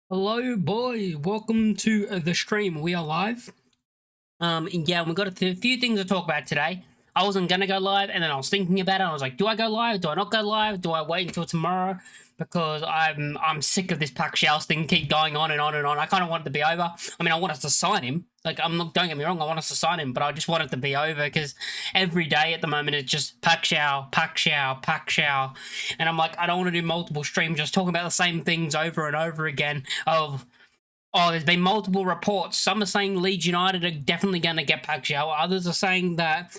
Hello, boy. Welcome to the stream. We are live. Yeah, we got a few things to talk about today. I wasn't gonna go live, and then I was thinking about it. I was like, do I go live? Do I not go live? Do I wait until tomorrow? Because I'm sick of this Paixão thing keep going on and on and on. I kind of want it to be over. I mean, I want us to sign him. Like, I'm not. Don't get me wrong. I want us to sign him, but I just want it to be over because every day at the moment it's just Paixão, Paixão, Paixão, and I'm like, I don't want to do multiple streams just talking about the same things over and over again. There's been multiple reports. Some are saying Leeds United are definitely going to get Paixão. Others are saying that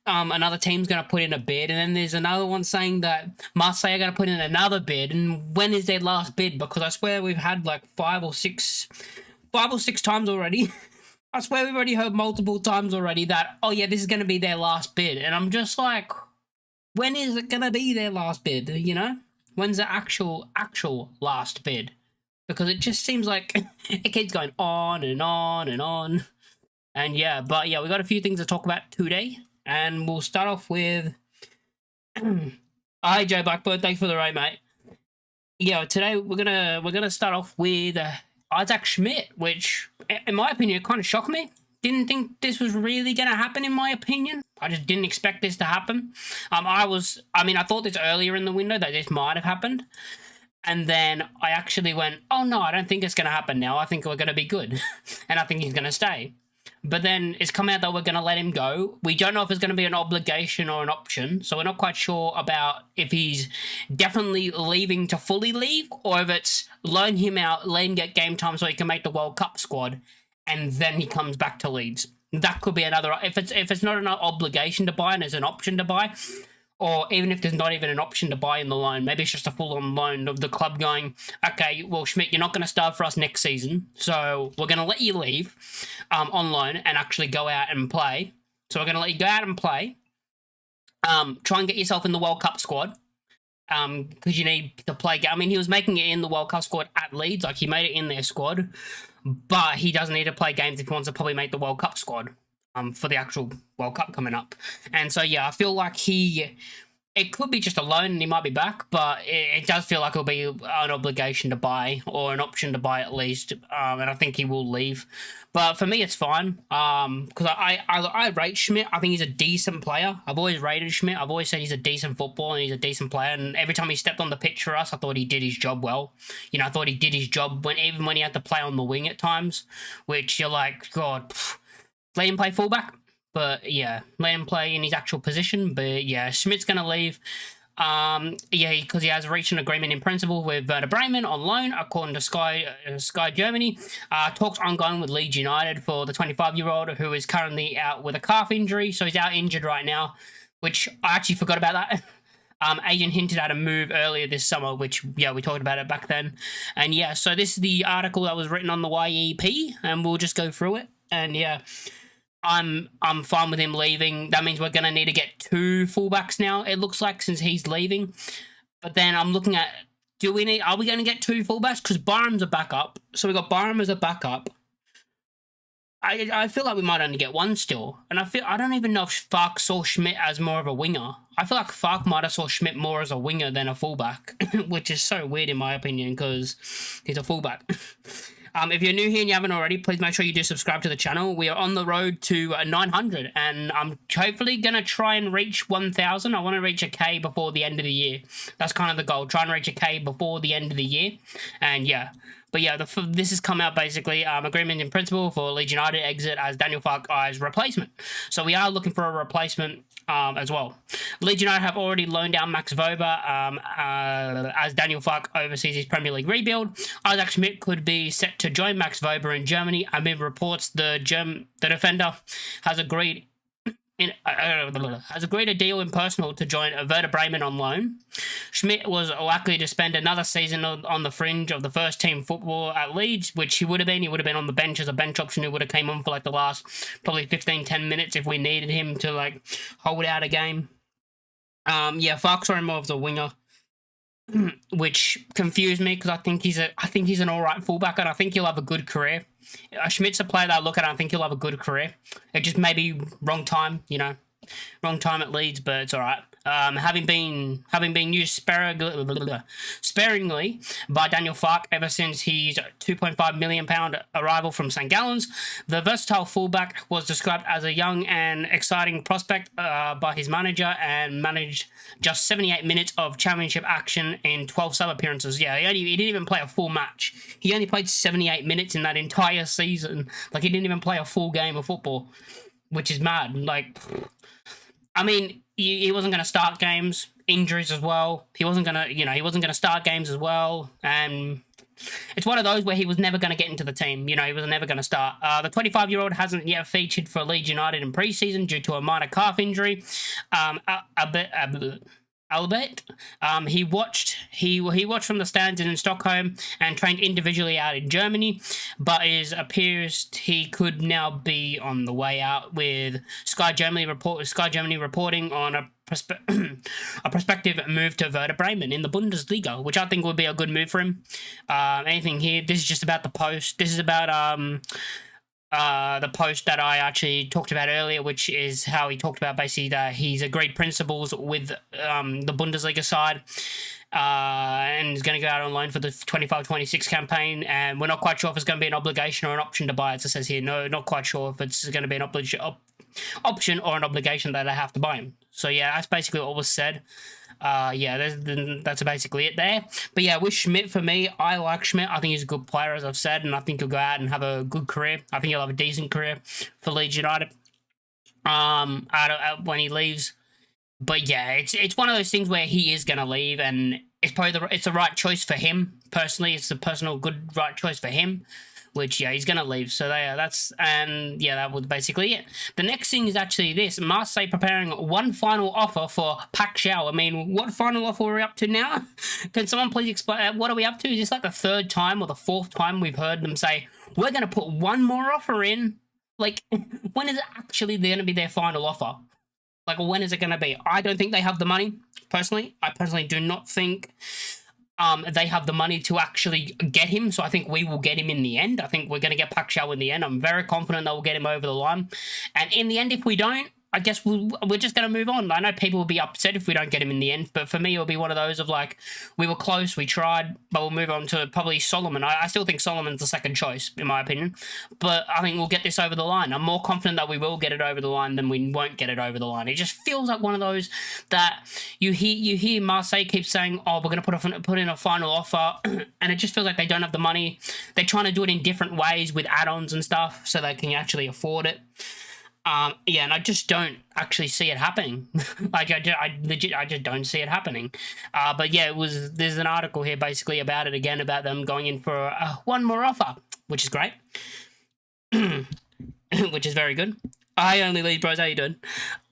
another team's going to put in a bid. And then there's another one saying that Marseille are going to put in another bid. And when is their last bid? Because I swear we've had like five or six times already. I swear we've already heard multiple times already that, oh yeah, this is going to be their last bid. And I'm just like, when is it going to be their last bid, you know? When's the actual last bid? Because it just seems like it keeps going on and on and on. And yeah, but yeah, we got a few things to talk about today. And we'll start off with... Hi, Joe Blackbird. Thanks for the raid, mate. Yeah, today we're gonna start off with Isaac Schmidt, which, in my opinion, kind of shocked me. Didn't think this was really going to happen, in my opinion. I just didn't expect this to happen. I thought this earlier in the window that this might have happened. And then I actually went, oh no, I don't think it's going to happen now. I think we're going to be good. And I think he's going to stay. But then it's come out that we're going to let him go. We don't know if it's going to be an obligation or an option. So we're not quite sure about if he's definitely leaving to fully leave, or if it's loan him out, let him get game time so he can make the World Cup squad, and then he comes back to Leeds. That could be another... If it's not an obligation to buy and it's an option to buy... Or even if there's not even an option to buy in the loan, maybe it's just a full-on loan of the club going, okay, well, Schmidt, you're not going to start for us next season, so we're going to let you leave on loan and actually go out and play. So we're going to let you go out and play, try and get yourself in the World Cup squad, because you need to play... I mean, he was making it in the World Cup squad at Leeds, like he made it in their squad, but he doesn't need to play games if he wants to probably make the World Cup squad. For the actual World Cup coming up. And so, yeah, I feel like it could be just a loan and he might be back, but it does feel like it'll be an obligation to buy, or an option to buy at least, and I think he will leave. But for me, it's fine, because I rate Schmidt. I think he's a decent player. I've always rated Schmidt. I've always said he's a decent footballer and he's a decent player, and every time he stepped on the pitch for us, I thought he did his job well. You know, I thought he did his job even when he had to play on the wing at times, which you're like, God... Let him play fullback, but yeah, let him play in his actual position. But yeah, Schmidt's going to leave. Because he has reached an agreement in principle with Werder Bremen on loan, according to Sky Germany. Talks ongoing with Leeds United for the 25-year-old who is currently out with a calf injury, so he's out injured right now, which I actually forgot about that. Agent hinted at a move earlier this summer, which, yeah, we talked about it back then. And yeah, so this is the article that was written on the YEP, and we'll just go through it. And yeah, I'm fine with him leaving. That means we're going to need to get two fullbacks now, it looks like, since he's leaving. But then I'm looking at, are we going to get two fullbacks? Because Byram's a backup. So we got Byram as a backup. I feel like we might only get one still. And I don't even know if Fark saw Schmidt as more of a winger. I feel like Fark might have saw Schmidt more as a winger than a fullback, which is so weird in my opinion, because he's a fullback. If you're new here and you haven't already, please make sure you do subscribe to the channel. We are on the road to 900, and I'm hopefully going to try and reach 1,000. I want to reach a K before the end of the year. That's kind of the goal, try and reach a K before the end of the year. And yeah, but yeah, this has come out basically, agreement in principle for Leeds United exit as Daniel Farke's replacement. So we are looking for a replacement as well. Leeds United have already loaned out Max Vober as Daniel Farke oversees his Premier League rebuild. Isaac Schmidt could be set to join Max Vober in Germany. Amid reports, the defender has agreed a deal in personal to join Werder Bremen on loan. Schmidt was likely to spend another season on the fringe of the first team football at Leeds, which he would have been. He would have been on the bench as a bench option. He would have came on for like the last probably 15-10 minutes if we needed him to like hold out a game. Yeah, Farke's more of the winger, which confused me because I think he's an alright fullback, and I think he'll have a good career. Schmidt's a player that I look at and I think he'll have a good career. It just may be wrong time, you know. Wrong time at Leeds, but it's alright. having been used sparingly by Daniel Farke ever since his £2.5 million arrival from St Gallen's. The versatile fullback was described as a young and exciting prospect by his manager, and managed just 78 minutes of championship action in 12 sub appearances. Yeah, he didn't even play a full match. He only played 78 minutes in that entire season. Like, he didn't even play a full game of football, which is mad. Like, I mean, he wasn't going to start games, injuries as well. He wasn't going to start games as well. And it's one of those where he was never going to get into the team. He was never going to start. The 25-year-old hasn't yet featured for Leeds United in pre-season due to a minor calf injury. Albert, he watched from the stands in Stockholm and trained individually out in Germany, but it appears he could now be on the way out, with Sky Germany reporting on a prospective move to Werder Bremen in the Bundesliga, which I think would be a good move for him. Anything here? This is just about the post. This is about the post that I actually talked about earlier, which is how he talked about basically that he's agreed principles with the Bundesliga side, and is going to go out on loan for the 25-26 campaign, and we're not quite sure if it's going to be an obligation or an option to buy, as it says here. No, not quite sure if it's going to be an option or an obligation that they have to buy him. So yeah, that's basically what was said. That's basically it there. But yeah, with Schmidt, for me, I like Schmidt. I think he's a good player, as I've said, and I think he'll go out and have a good career. I think he'll have a decent career for Leeds United when he leaves. But yeah, it's one of those things where he is going to leave, and it's probably the right choice for him. Personally, it's a personal good right choice for him. Which, yeah, he's going to leave. So, that was basically it. The next thing is actually this. Marseille preparing one final offer for Paixão. I mean, what final offer are we up to now? Can someone please explain? What are we up to? Is this like the third time or the fourth time we've heard them say, we're going to put one more offer in? Like, when is it actually going to be their final offer? Like, when is it going to be? I don't think they have the money, personally. I personally do not think they have the money to actually get him, so I think we will get him in the end. I think we're going to get Paixão in the end. I'm very confident that we'll get him over the line. And in the end, if we don't, I guess we're just going to move on. I know people will be upset if we don't get him in the end, but for me, it'll be one of those of like, we were close, we tried, but we'll move on to probably Solomon. I still think Solomon's the second choice, in my opinion, but I think we'll get this over the line. I'm more confident that we will get it over the line than we won't get it over the line. It just feels like one of those that you hear Marseille keep saying, oh, we're going to put in a final offer, and it just feels like they don't have the money. They're trying to do it in different ways with add-ons and stuff so they can actually afford it. And I just don't actually see it happening. Like, I just don't see it happening. But yeah, there's an article here basically about it again, about them going in for one more offer, which is great. Which is very good. Hi, Only Leeds Bros, how you doing?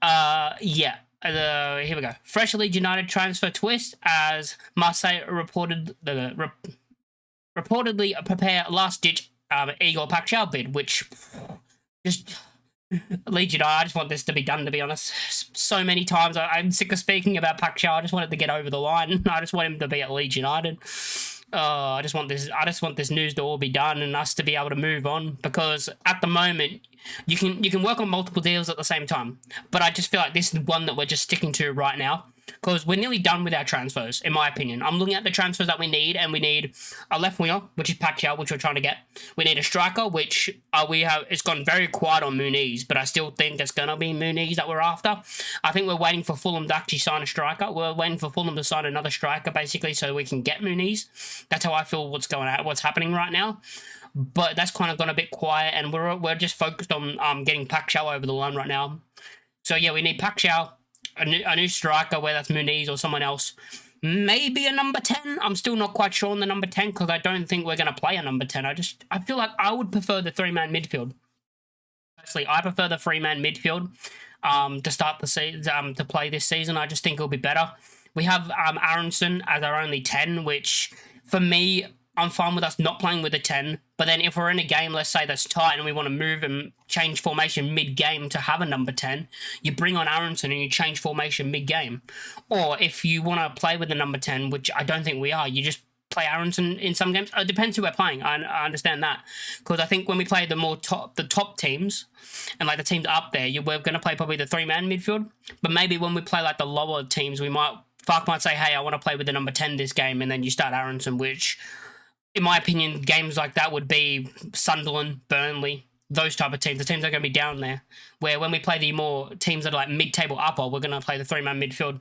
Here we go. Fresh Leeds United transfer twist as Marseille reportedly prepare last-ditch Igor Paixão bid, which just... Leeds United, I just want this to be done, to be honest. So many times I'm sick of speaking about Paixão. I just want it to get over the line. I just want him to be at Leeds United. I just want this news to all be done and us to be able to move on, because at the moment you can work on multiple deals at the same time. But I just feel like this is one that we're just sticking to right now, because we're nearly done with our transfers, in my opinion. I'm looking at the transfers that we need, and we need a left winger, which is Paixão, which we're trying to get. We need a striker, which it's gone very quiet on Muniz, but I still think it's going to be Muniz that we're after. I think we're waiting for Fulham to actually sign a striker. We're waiting for Fulham to sign another striker, basically, so we can get Muniz. That's how I feel what's happening right now. But that's kind of gone a bit quiet, and we're just focused on getting Paixão over the line right now. So yeah, we need Paixão, a new striker, whether that's Muniz or someone else. Maybe a number 10. I'm still not quite sure on the number 10, because I don't think we're going to play a number 10. I feel like I would prefer the three-man midfield. Personally, I prefer the three-man midfield to start the season, to play this season. I just think it'll be better. We have Aronson as our only 10, which for me, I'm fine with us not playing with a 10, but then if we're in a game, let's say that's tight, and we want to move and change formation mid-game to have a number 10, you bring on Aronson and you change formation mid-game. Or if you want to play with the number 10, which I don't think we are, you just play Aronson in some games. It depends who we're playing. I understand that, because I think when we play the top teams and like the teams up there, we're going to play probably the 3-man midfield. But maybe when we play like the lower teams, Fark might say, hey, I want to play with the number 10 this game, and then you start Aronson, which, in my opinion, games like that would be Sunderland, Burnley, those type of teams. The teams are going to be down there. Where when we play the more teams that are like mid-table upper, we're going to play the 3-man midfield,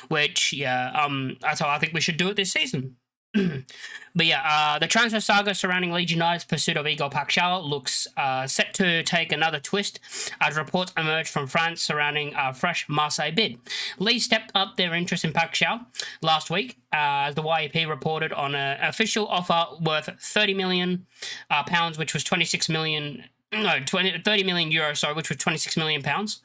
which, that's how I think we should do it this season. But yeah, the transfer saga surrounding Leeds United's pursuit of Igor Paixão looks set to take another twist as reports emerge from France surrounding a fresh Marseille bid. Leeds stepped up their interest in Paixão last week as the YEP reported on an official offer worth £30 million, which was 26 million. No, 30 million euros, sorry, which was 26 million pounds.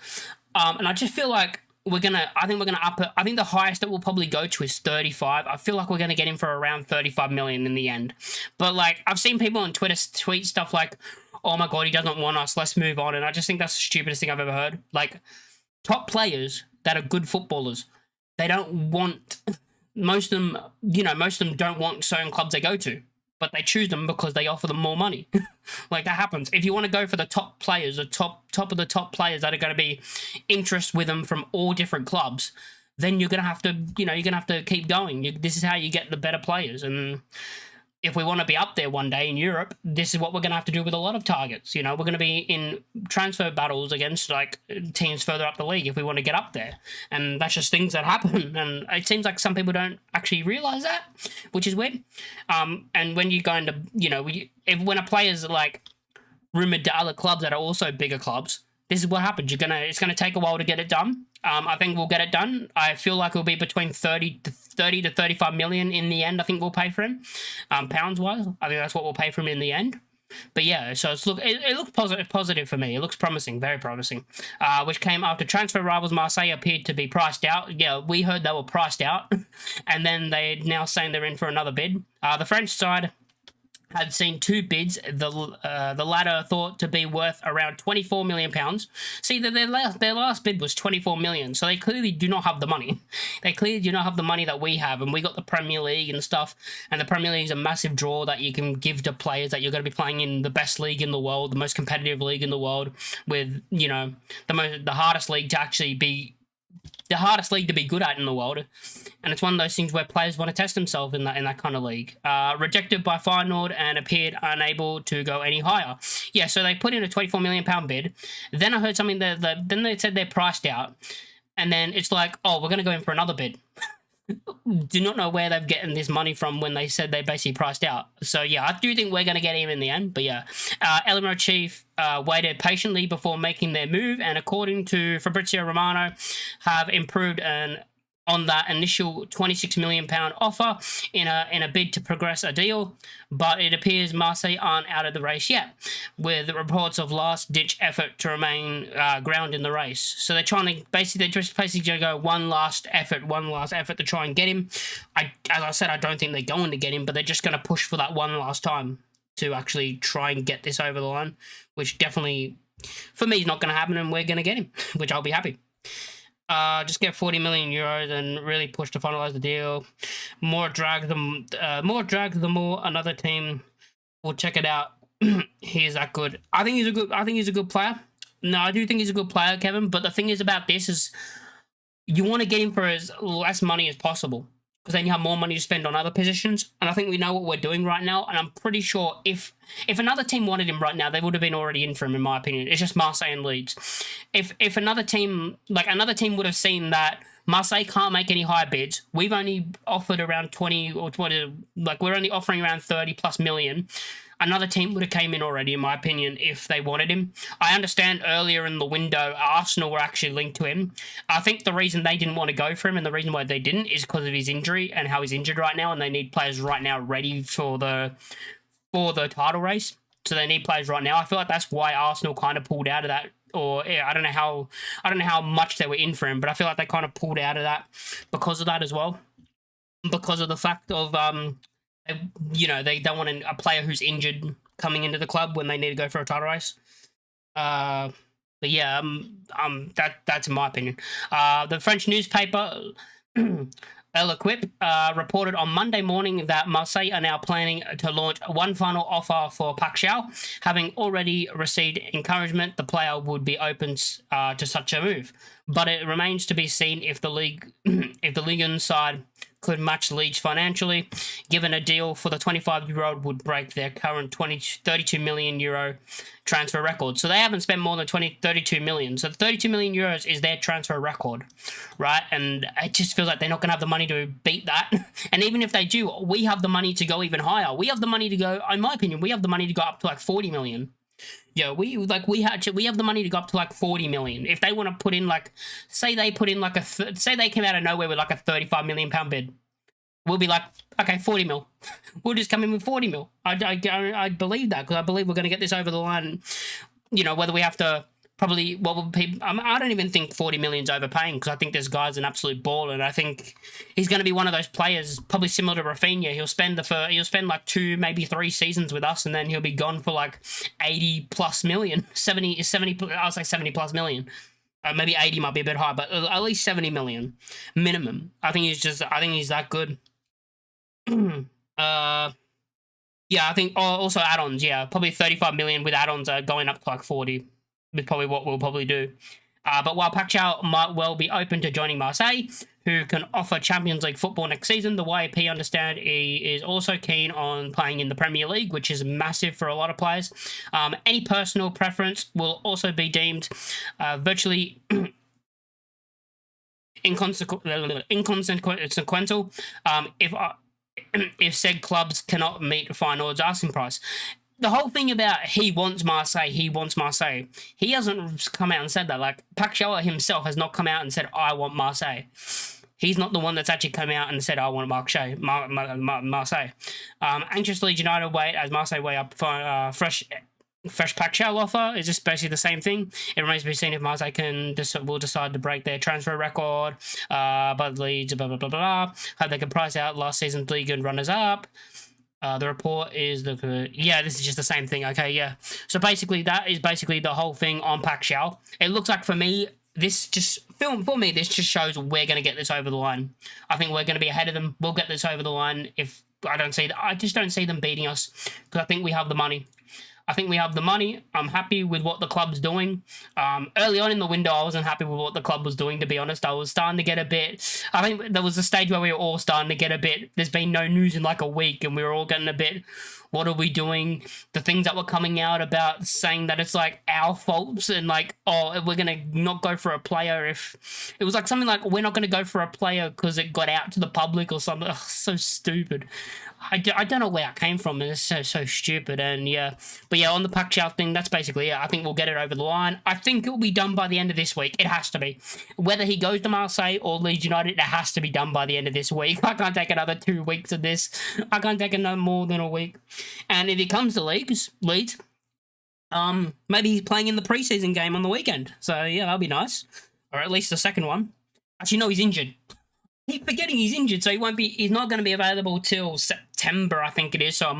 And I just feel like I think we're gonna up it. I think the highest that we'll probably go to is 35. I feel like we're gonna get him for around 35 million in the end. But like, I've seen people on Twitter tweet stuff like, oh my God, he doesn't want us, let's move on. And I just think that's the stupidest thing I've ever heard. Like, top players that are good footballers, they don't want, most of them don't want certain clubs they go to, but they choose them because they offer them more money. Like, that happens. If you want to go for the top players, the top of the top players that are going to be interest with them from all different clubs, then you're going to have to, you're going to have to keep going. This is how you get the better players. And if we want to be up there one day in Europe, this is what we're going to have to do with a lot of targets. We're going to be in transfer battles against like teams further up the league if we want to get up there. And that's just things that happen. And it seems like some people don't actually realize that, which is weird. And when you go into, when a player's like rumored to other clubs that are also bigger clubs, this is what happens. It's gonna take a while to get it done. I think we'll get it done. I feel like it'll be between 30 to 35 million in the end. I think we'll pay for him, pounds wise. I think that's what we'll pay for him in the end. But yeah, so it looks positive for me. It looks promising, very promising. Which came after transfer rivals Marseille appeared to be priced out. Yeah, we heard they were priced out, and then they're now saying they're in for another bid. The French side had seen two bids, the latter thought to be worth around £24 million. See, their last bid was £24 million, so they clearly do not have the money. They clearly do not have the money that we have, and we got the Premier League and stuff, and the Premier League is a massive draw that you can give to players that you're going to be playing in the best league in the world, the most competitive league in the world, with, the hardest league to actually be the hardest league to be good at in the world. And it's one of those things where players want to test themselves in that kind of league. Rejected by Feyenoord and appeared unable to go any higher. Yeah, so they put in a £24 million bid. Then I heard something then they said they're priced out. And then it's like, oh, we're going to go in for another bid. Do not know where they've gotten this money from when they said they basically priced out. So yeah, I do think we're going to get him in the end. But yeah, Elmo Chief waited patiently before making their move, and according to Fabrizio Romano, have improved on that initial £26 million offer in a bid to progress a deal, but it appears Marseille aren't out of the race yet, with reports of last-ditch effort to remain ground in the race. So they're trying to basically go one last effort to try and get him. As I said, I don't think they're going to get him, but they're just going to push for that one last time to actually try and get this over the line, which definitely, for me, is not going to happen, and we're going to get him, which I'll be happy. Just get 40 million euros and really push to finalize the deal. More drag, the more another team will check it out. He's that good. I think he's a good player. No, I do think he's a good player, Kevin. But the thing is about this is you want to get him for as less money as possible, because then you have more money to spend on other positions. And I think we know what we're doing right now. And I'm pretty sure if another team wanted him right now, they would have been already in for him, in my opinion. It's just Marseille and Leeds. If another team would have seen that Marseille can't make any higher bids, we've only offered around 20 or 20, we're only offering around 30 plus million. Another team would have came in already, in my opinion, if they wanted him. I understand earlier in the window, Arsenal were actually linked to him. I think the reason they didn't want to go for him, and the reason why they didn't, is because of his injury and how he's injured right now, and they need players right now ready for the title race. So they need players right now. I feel like that's why Arsenal kind of pulled out of that. Or yeah, I don't know how much they were in for him, but I feel like they kind of pulled out of that because of that as well. Because of the fact of they don't want a player who's injured coming into the club when they need to go for a title race. But yeah, that's in my opinion. The French newspaper L'Equipe reported on Monday morning that Marseille are now planning to launch one final offer for Paixão. Having already received encouragement, the player would be open to such a move. But it remains to be seen if the league, if the Ligue 1 side could match Leeds financially, given a deal for the 25-year-old would break their current 32 million euro transfer record. So they haven't spent more than 32 million. So the 32 million euros is their transfer record, right? And it just feels like they're not going to have the money to beat that. And even if they do, we have the money to go even higher. We have the money to go, in my opinion, we have the money to go up to like 40 million. Yeah, we have the money to go up to like 40 million. If they want to put in like, say they put in like say they came out of nowhere with like a 35 million pound bid, we'll be like, okay, 40 mil. We'll just come in with 40 mil. I believe that, because I believe we're going to get this over the line. You know, whether we have to probably, what would people, I don't even think 40 million's overpaying, because I think this guy's an absolute baller, and I think he's going to be one of those players, probably similar to Rafinha. He'll spend like 2, maybe 3 seasons with us, and then he'll be gone for like 80 plus million, 70, I'll say 70 plus million. Maybe 80 might be a bit high, but at least 70 million minimum. I think he's that good. Yeah, I think also add-ons, yeah, probably 35 million with add-ons are going up to like 40. Is probably what we'll probably do. But while Paixão might well be open to joining Marseille, who can offer Champions League football next season, the YAP understand he is also keen on playing in the Premier League, which is massive for a lot of players. Any personal preference will also be deemed virtually inconsequential if said clubs cannot meet Feyenoord's asking price. The whole thing about he wants Marseille, he hasn't come out and said that. Like, Paixão himself has not come out and said, I want Marseille. He's not the one that's actually come out and said, I want Marseille. Anxious Leeds United wait as Marseille weigh up for fresh Paixão offer. Is this basically the same thing? It remains to be seen if Marseille will decide to break their transfer record. But Leeds, blah, blah, blah, blah. Hope they can price out last season's league and runners-up. The report is yeah, this is just the same thing. Okay, yeah. So basically, that is basically the whole thing on Paixão. It looks like for me, this just shows we're going to get this over the line. I think we're going to be ahead of them. We'll get this over the line. If I just don't see them beating us, because I think we have the money. I'm happy with what the club's doing. Early on in the window, I wasn't happy with what the club was doing, to be honest. I was starting to get a bit... I think there was a stage where we were all starting to get a bit... There's been no news in like a week, and we were all getting a bit... What are we doing? The things that were coming out about saying that it's like our faults, and like, oh, we're going to not go for a player if... It was like something like, we're not going to go for a player because it got out to the public or something. Ugh, so stupid. I don't know where it came from, and it's so stupid. And yeah, but yeah, on the Paixão thing, that's basically it. I think we'll get it over the line. I think it will be done by the end of this week. It has to be. Whether he goes to Marseille or Leeds United, it has to be done by the end of this week. I can't take another 2 weeks of this. I can't take another more than a week. And if it comes to Leeds, maybe he's playing in the preseason game on the weekend. So yeah, that'll be nice, or at least the second one. Actually, no, he's injured. Keep forgetting he's injured, so he's not going to be available till September, I think it is. So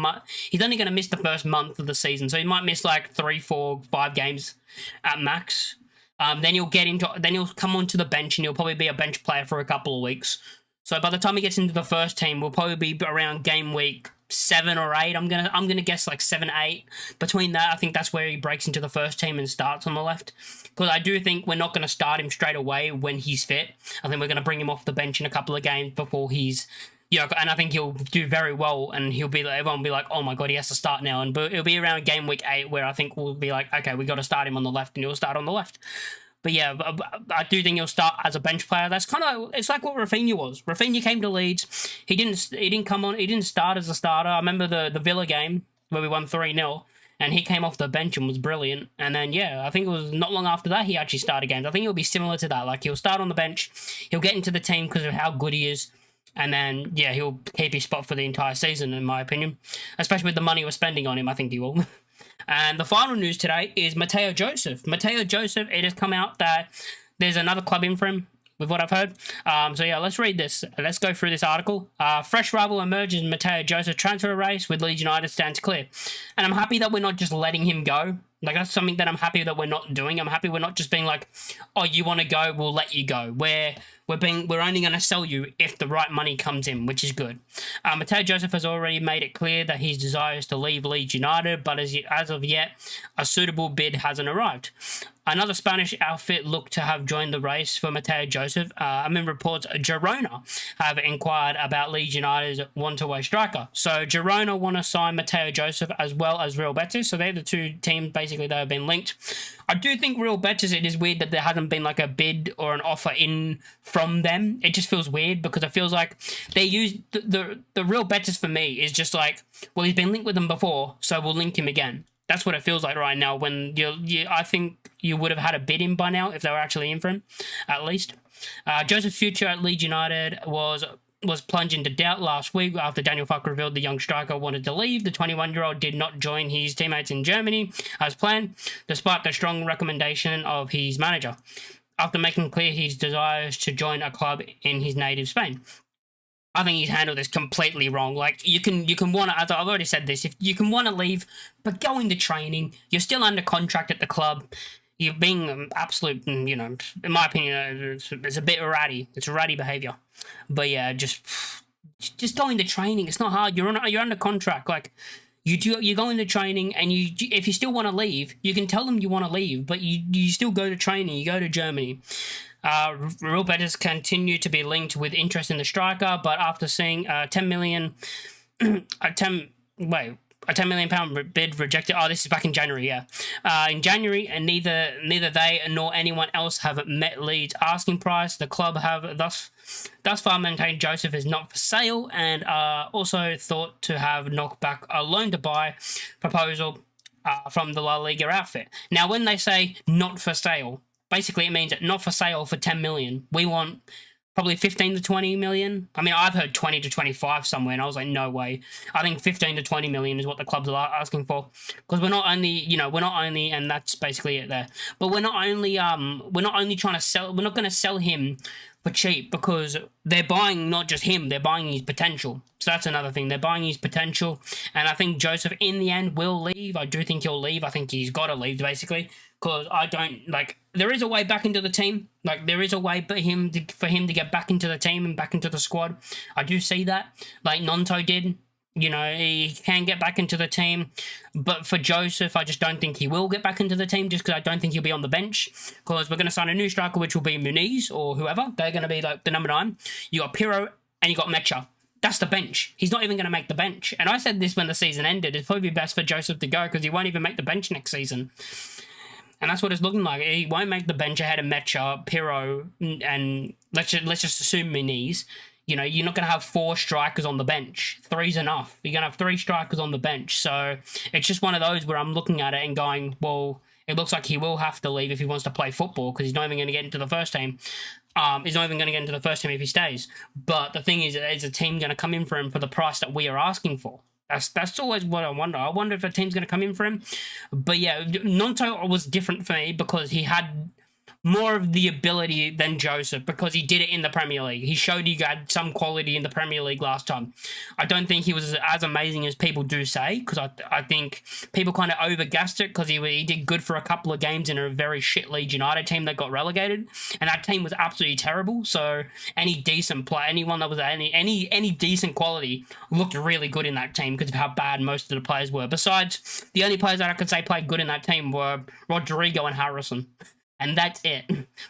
he's only going to miss the first month of the season, so he might miss like 3, 4, 5 games at max. Then he'll come onto the bench, and he'll probably be a bench player for a couple of weeks. So by the time he gets into the first team, we'll probably be around game week 7 or 8. I'm gonna guess like 7, 8. Between that, I think that's where he breaks into the first team and starts on the left. Because I do think we're not going to start him straight away when he's fit. I think we're going to bring him off the bench in a couple of games before he's, and I think he'll do very well, and everyone will be like, oh my god, he has to start now. And it'll be around game week 8 where I think we'll be like, okay, we got to start him on the left, and he'll start on the left. But yeah, I do think he'll start as a bench player. That's kind of, it's like what Rafinha was. Rafinha came to Leeds. He didn't start as a starter. I remember the Villa game where we won 3-0, and he came off the bench and was brilliant. And then, yeah, I think it was not long after that he actually started games. I think it'll be similar to that. Like, he'll start on the bench, he'll get into the team because of how good he is, and then, yeah, he'll keep his spot for the entire season, in my opinion. Especially with the money we're spending on him, I think he will. And the final news today is Matteo Joseph. Matteo Joseph, it has come out that there's another club in for him, with what I've heard. So yeah, let's read this. Let's go through this article. Fresh rival emerges in Matteo Joseph transfer race with Leeds United stands clear. And I'm happy that we're not just letting him go. Like, that's something that I'm happy that we're not doing. I'm happy we're not just being like, oh, you want to go, we'll let you go. We're only going to sell you if the right money comes in, which is good. Mateo Joseph has already made it clear that his desire is to leave Leeds United, but as of yet, a suitable bid hasn't arrived. Another Spanish outfit looked to have joined the race for Mateo Joseph. Reports Girona have inquired about Leeds United's one-to-way striker. So Girona want to sign Mateo Joseph as well as Real Betis. So they're the two teams basically that have been linked. I do think Real Betis, it is weird that there hasn't been like a bid or an offer in from them. It just feels weird because it feels like they use the Real Betis for me is just like, well, he's been linked with them before, so we'll link him again. That's what it feels like right now. When I think you would have had a bid in by now if they were actually in for him, at least. Joseph's future at Leeds United was plunged into doubt last week after Daniel Farke revealed the young striker wanted to leave. The 21-year-old did not join his teammates in Germany as planned, despite the strong recommendation of his manager, after making clear his desires to join a club in his native Spain. I think he's handled this completely wrong. Like, you can want to, as I've already said this, if you can want to leave, but go into training. You're still under contract at the club. You're being absolute, in my opinion, it's a bit ratty. It's ratty behaviour. But yeah, just go into training. It's not hard. You're under contract. Like, you go into training, and if you still want to leave, you can tell them you want to leave, but you still go to training. You go to Germany. Real Betis continue to be linked with interest in the striker, but after seeing a £10 million bid rejected. Oh, this is back in January, yeah. In January, and neither they nor anyone else have met Leeds' asking price. The club have thus far maintained Joseph is not for sale, and also thought to have knocked back a loan to buy proposal from the La Liga outfit. Now, when they say not for sale, basically it means not for sale for 10 million. We want probably 15 to 20 million. I mean, I've heard 20 to 25 somewhere, and I was like, no way. I think 15 to 20 million is what the clubs are asking for, because we're not only, and that's basically it there. But we're not only trying to sell. We're not going to sell him for cheap, because they're buying not just him, they're buying his potential. So that's another thing. They're buying his potential, and I think Joseph in the end will leave. I do think he'll leave. I think he's got to leave, basically, because I don't like. There is a way back into the team. Like, there is a way for him to get back into the team and back into the squad. I do see that, like Nonto did. He can get back into the team. But for Joseph, I just don't think he will get back into the team, just because I don't think he'll be on the bench. Because we're going to sign a new striker, which will be Muniz or whoever. They're going to be like the number 9. You got Pirro and you got Mecha. That's the bench. He's not even going to make the bench. And I said this when the season ended. It's probably best for Joseph to go, because he won't even make the bench next season. And that's what it's looking like. He won't make the bench ahead of Mecha, Pirro, and let's just assume Muniz. You're not going to have 4 strikers on the bench. 3's enough. You're going to have 3 strikers on the bench. So it's just one of those where I'm looking at it and going, well, it looks like he will have to leave if he wants to play football, because he's not even going to get into the first team. He's not even going to get into the first team if he stays. But the thing is a team going to come in for him for the price that we are asking for? That's always what I wonder. I wonder if a team's going to come in for him. But yeah, Nonto was different for me, because he had more of the ability than Joseph, because he did it in the Premier League. He showed you had some quality in the Premier League last time. I don't think he was as amazing as people do say, because I think people kind of overgassed it, because he did good for a couple of games in a very shit Leeds United team that got relegated, and that team was absolutely terrible. So any decent player, anyone that was any decent quality looked really good in that team, because of how bad most of the players were. Besides, the only players that I could say played good in that team were Rodrigo and Harrison. And that's it.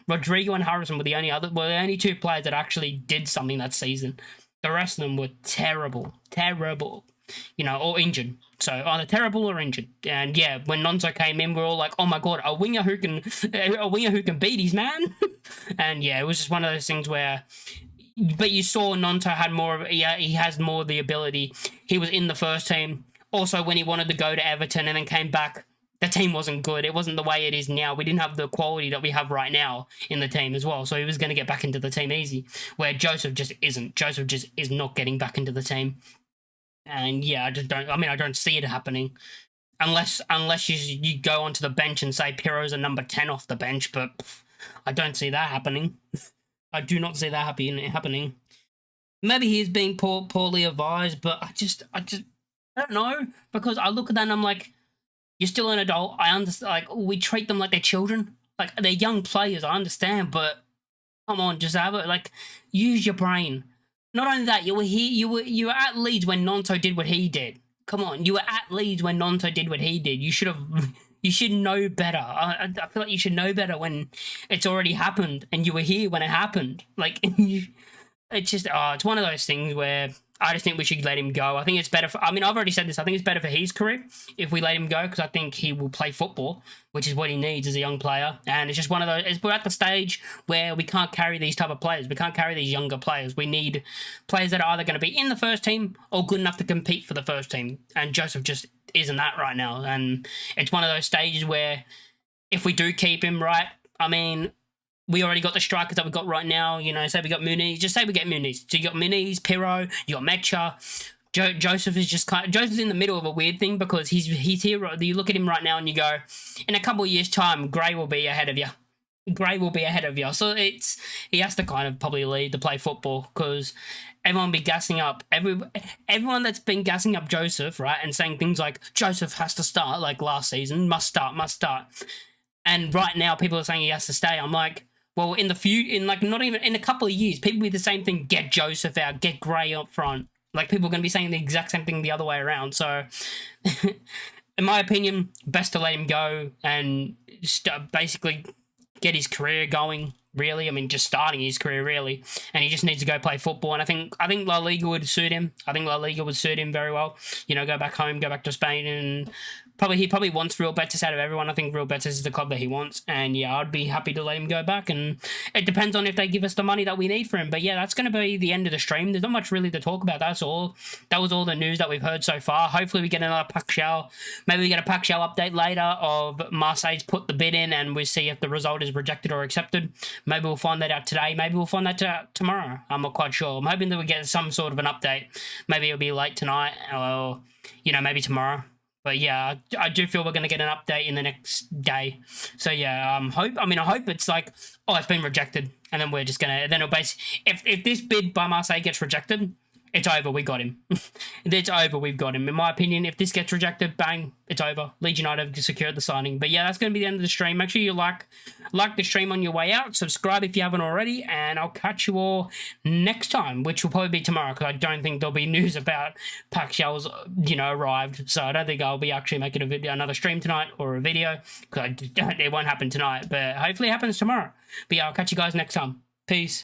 Rodrigo and Harrison were the only 2 players that actually did something that season. The rest of them were terrible, or injured. So either terrible or injured. And yeah, when Nonso came in, we're all like, "Oh my god, a winger who can beat his man." And yeah, it was just one of those things where. But you saw Nonto had more of. Yeah, he has more of the ability. He was in the first team. Also, when he wanted to go to Everton and then came back, the team wasn't good. It wasn't the way it is now. We didn't have the quality that we have right now in the team as well. So he was going to get back into the team easy, where Joseph just isn't. Joseph just is not getting back into the team. And yeah, I don't see it happening. Unless you go onto the bench and say Pirro's a number 10 off the bench, but I don't see that happening. I do not see that happening. Maybe he's being poorly advised, but I just don't know, because I look at that and I'm like, You're still an adult. I understand. Like, we treat them like they're children. Like, they're young players. I understand, but come on, just have it. Like, use your brain. Not only that, you were here. You were at Leeds when Nonto did what he did. Come on, you were at Leeds when Nonto did what he did. You should have. You should know better. I feel like you should know better when it's already happened and you were here when it happened. Like, it's just, it's one of those things where I just think we should let him go. I think it's better for, I mean, I've already said this. I think it's better for his career if we let him go, because I think he will play football, which is what he needs as a young player. And it's just one of those, we're at the stage where we can't carry these type of players. We can't carry these younger players. We need players that are either going to be in the first team or good enough to compete for the first team. And Joseph just isn't that right now. And it's one of those stages where if we do keep him, right, I mean, we already got the strikers that we've got right now. You know, say we got Muniz. Just say we get Muniz. So you got Muniz, Pirro, you got Mecha. Joseph is just Joseph's in the middle of a weird thing because he's here. You look at him right now and you go, in a couple of years' time, Gray will be ahead of you. Gray will be ahead of you. So he has to kind of probably lead to play football, because everyone be gassing up. Everyone that's been gassing up Joseph, right, and saying things like Joseph has to start, like last season, must start. And right now people are saying he has to stay. I'm like, well, in not even in a couple of years, people will be the same thing. Get Joseph out, get Gray up front. Like, people are going to be saying the exact same thing the other way around. So, in my opinion, best to let him go and basically get his career going, really. I mean, just starting his career, really. And he just needs to go play football. And I think La Liga would suit him. I think La Liga would suit him very well. You know, go back home, go back to Spain, and he probably wants Real Betis out of everyone. I think Real Betis is the club that he wants. And yeah, I'd be happy to let him go back. And it depends on if they give us the money that we need for him. But yeah, that's going to be the end of the stream. There's not much really to talk about. That's all. That was all the news that we've heard so far. Hopefully we get another Paixão. Maybe we get a Paixão update later of Marseille's put the bid in and we see if the result is rejected or accepted. Maybe we'll find that out today. Maybe we'll find that out tomorrow. I'm not quite sure. I'm hoping that we get some sort of an update. Maybe it'll be late tonight or, you know, maybe tomorrow. But yeah, I do feel we're going to get an update in the next day. So yeah, I hope it's like, oh, it's been rejected. And then we're just going to, then it'll if this bid by Marseille gets rejected, it's over, we got him. It's over, we've got him. In my opinion, if this gets rejected, bang, it's over. Leeds United secured the signing. But yeah, that's going to be the end of the stream. Make sure you like the stream on your way out. Subscribe if you haven't already. And I'll catch you all next time, which will probably be tomorrow, because I don't think there'll be news about Paixão's, arrived. So I don't think I'll be actually making another stream tonight or a video, because it won't happen tonight. But hopefully it happens tomorrow. But yeah, I'll catch you guys next time. Peace.